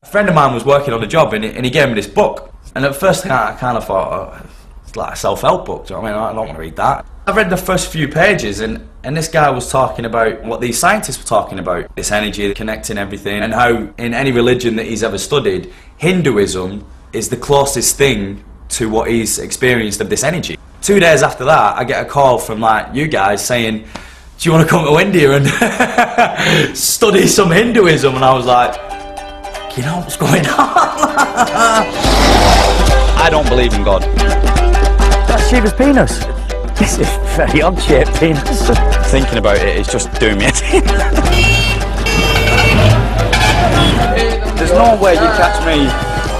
A friend of mine was working on a job and he gave me this book, and at first I kind of thought, oh, it's like a self-help book, do you know what I mean? I don't want to read that. I read the first few pages and this guy was talking about what these scientists were talking about, this energy connecting everything, and how in any religion that he's ever studied, Hinduism is the closest thing to what he's experienced of this energy. 2 days after that, I get a call from like you guys saying, do you want to come to India and study some Hinduism? And I was like, you know what's going on? I don't believe in God. That's Shiva's penis. This is a very odd-shaped penis. Thinking about it is just doing me. There's no way you catch me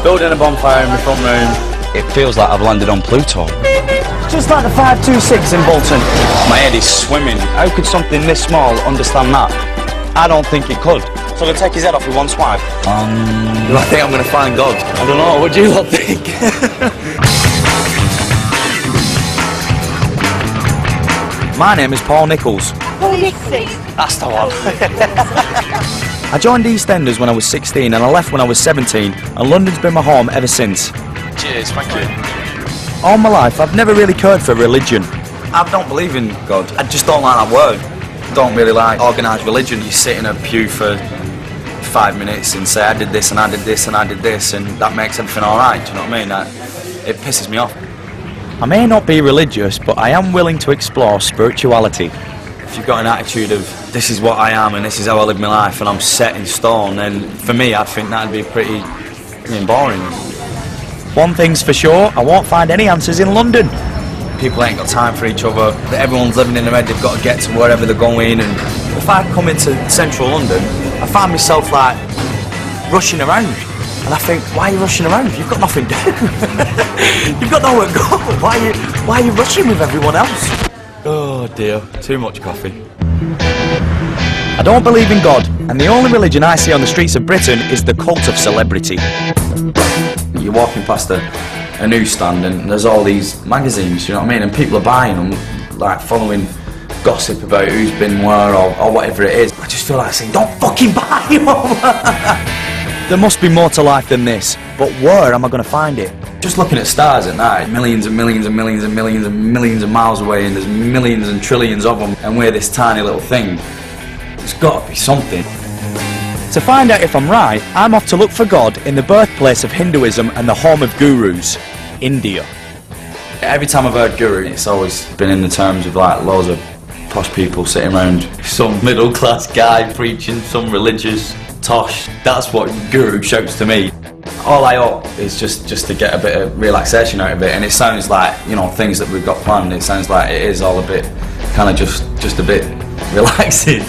building a bonfire in my front room. It feels like I've landed on Pluto. Just like the 526 in Bolton. My head is swimming. How could something this small understand that? I don't think it could. So I'll take his head off with one swipe. Do I think I'm going to find God? I don't know, what do you lot think? My name is Paul Nichols. Paul Nichols. That's the one. I joined EastEnders when I was 16 and I left when I was 17, and London's been my home ever since. Cheers, thank you. All my life I've never really cared for religion. I don't believe in God. I just don't like that word. I don't really like organised religion. You sit in a pew for 5 minutes and say I did this and I did this and I did this, and that makes everything alright, do you know what I mean? It pisses me off. I may not be religious, but I am willing to explore spirituality. If you've got an attitude of this is what I am and this is how I live my life and I'm set in stone, then for me I think that'd be pretty boring. One thing's for sure, I won't find any answers in London. People ain't got time for each other, everyone's living in their head, they've got to get to wherever they're going, and if I come into central London, I find myself like rushing around, and I think, why are you rushing around? You've got nothing to do. You've got nowhere to go. Why are you rushing with everyone else? Oh dear, too much coffee. I don't believe in God, and the only religion I see on the streets of Britain is the cult of celebrity. You're walking past a newsstand and there's all these magazines, you know what I mean, and people are buying them, like following gossip about who's been where or whatever it is. I just feel like saying, don't fucking buy them! There must be more to life than this, but where am I going to find it? Just looking at stars at night, millions and millions and millions and millions and millions of miles away, and there's millions and trillions of them, and we're this tiny little thing. There's got to be something. To find out if I'm right, I'm off to look for God in the birthplace of Hinduism and the home of gurus, India. Every time I've heard guru, it's always been in the terms of like loads of posh people sitting around, some middle class guy preaching some religious tosh. That's what guru shouts to me. All I hope is just to get a bit of relaxation out of it, and it sounds like, you know, things that we've got planned, it sounds like it is all a bit kind of just a bit relaxing.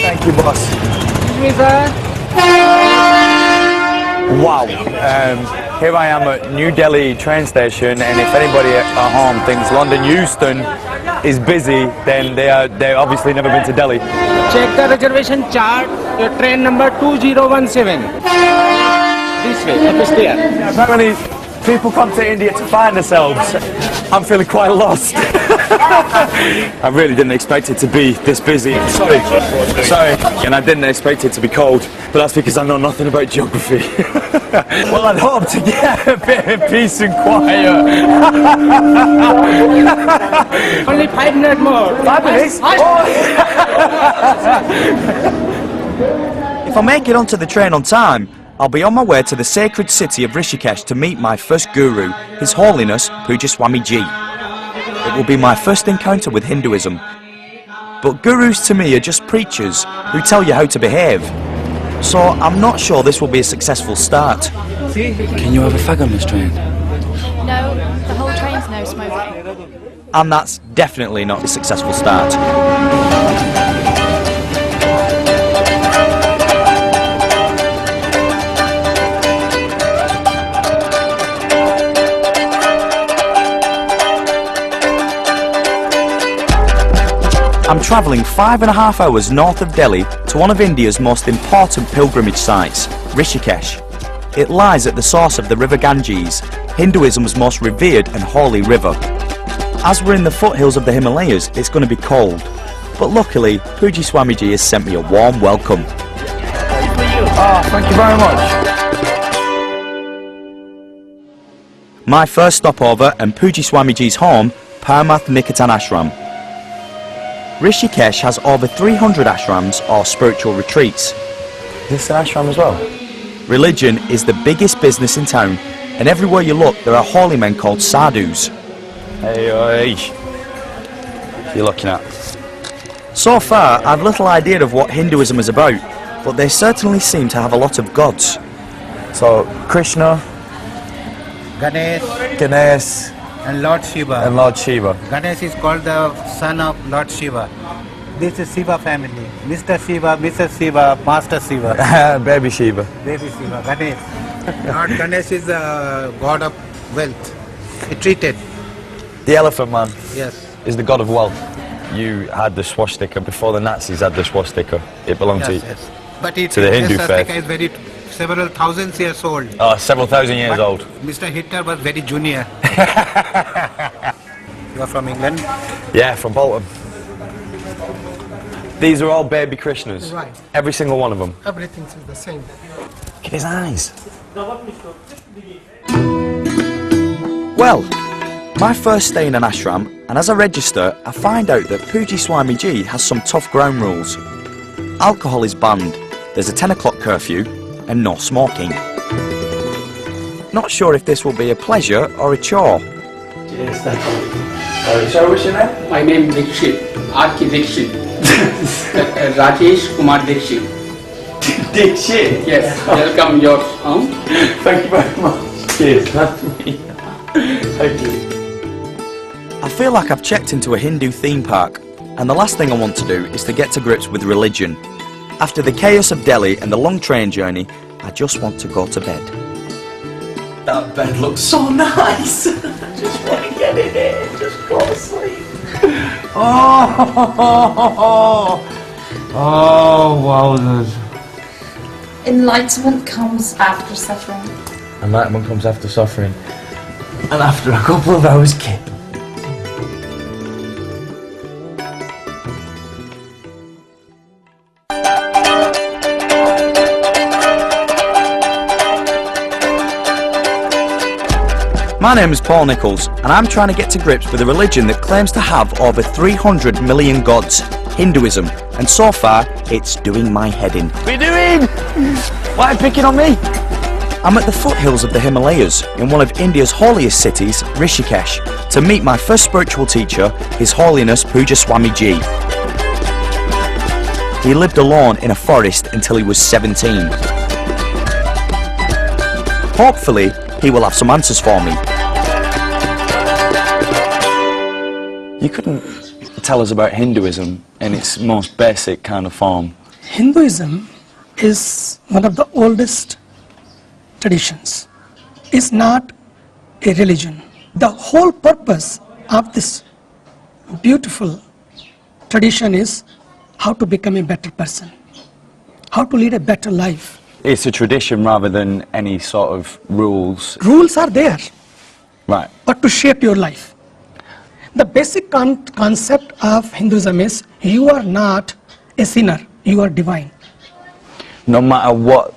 Thank you, boss. Excuse me, sir. Wow. Here I am at New Delhi train station, and if anybody at home thinks London Euston is busy, then they obviously never been to Delhi. Check the reservation chart. Your train number 2017. This way, up the stair. Apparently, people come to India to find themselves. I'm feeling quite lost. I really didn't expect it to be this busy. Sorry. And I didn't expect it to be cold, but that's because I know nothing about geography. Well, I'd hope to get a bit of peace and quiet. Only 5 minutes more. 5 minutes? If I make it onto the train on time, I'll be on my way to the sacred city of Rishikesh to meet my first guru, His Holiness Puja Swami Ji. It will be my first encounter with Hinduism. But gurus to me are just preachers who tell you how to behave. So I'm not sure this will be a successful start. Can you have a fag on this train? No, the whole train's no smoking. And that's definitely not a successful start. I'm travelling 5.5 hours north of Delhi to one of India's most important pilgrimage sites, Rishikesh. It lies at the source of the river Ganges, Hinduism's most revered and holy river. As we're in the foothills of the Himalayas, it's going to be cold. but luckily Puji Swamiji has sent me a warm welcome. Oh, thank you very much. My first stopover and Puji Swamiji's home, Paramath Nikatan Ashram. Rishikesh has over 300 ashrams or spiritual retreats. Is this an ashram as well? Religion is the biggest business in town, and everywhere you look there are holy men called sadhus. Hey, oi. You're looking at. So far I've little idea of what Hinduism is about, but they certainly seem to have a lot of gods. So, Krishna, Ganesh, and Lord Shiva. and Lord Shiva. Ganesh is called the son of Lord Shiva. This is Shiva family. Mr. Shiva, Mrs. Shiva, Master Shiva. Baby Shiva. Baby Shiva, Ganesh. Lord Ganesh is the god of wealth. He treated. The elephant man Yes. is the god of wealth. You had the swastika before the Nazis had the swastika. It belonged Yes, to yes. But it, to the Hindu this faith. swastika is very several thousands years old. Several thousand years But old. Mr. Hitler was very junior. You are from England? Yeah, from Bolton. These are all baby Krishnas. Right. Every single one of them. Everything's the same. Look at his eyes. Well, my first stay in an ashram, and as I register I find out that Puji Swamiji has some tough ground rules. Alcohol is banned, there's a 10 o'clock curfew, and no smoking. Not sure if this will be a pleasure or a chore. Yes, thank you. So what's your name? My name is Dikshit, R.K. Dikshit. Rajesh Kumar Dikshit. Dikshit. Yes, welcome your home. Thank you very much. Cheers. Nice to meet you. Thank you. I feel like I've checked into a Hindu theme park, and the last thing I want to do is to get to grips with religion. After the chaos of Delhi and the long train journey, I just want to go to bed. That bed looks so nice. I just want to get in it and just go to sleep. Wowzers. Enlightenment comes after suffering. Enlightenment comes after suffering. And after a couple of hours kip. My name is Paul Nichols, and I'm trying to get to grips with a religion that claims to have over 300 million gods, Hinduism, and so far, it's doing my head in. What are you doing? Why are you picking on me? I'm at the foothills of the Himalayas, in one of India's holiest cities, Rishikesh, to meet my first spiritual teacher, His Holiness Puja Swamiji. He lived alone in a forest until he was 17. Hopefully, he will have some answers for me. You couldn't tell us about Hinduism in its most basic kind of form. Hinduism is one of the oldest traditions. It's not a religion. The whole purpose of this beautiful tradition is how to become a better person, how to lead a better life. It's a tradition rather than any sort of rules. Rules are there, Right. but to shape your life. The basic concept of Hinduism is you are not a sinner, you are divine. No matter what,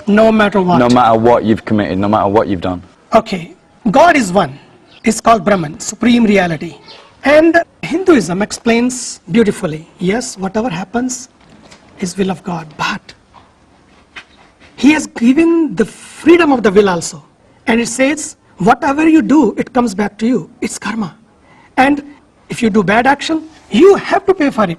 No matter what. no matter what you've committed, no matter what you've done. Okay, God is one. It's called Brahman, supreme reality. And Hinduism explains beautifully, yes, whatever happens is will of God, but He has given the freedom of the will also. And it says, whatever you do, it comes back to you. It's karma. And if you do bad action, you have to pay for it.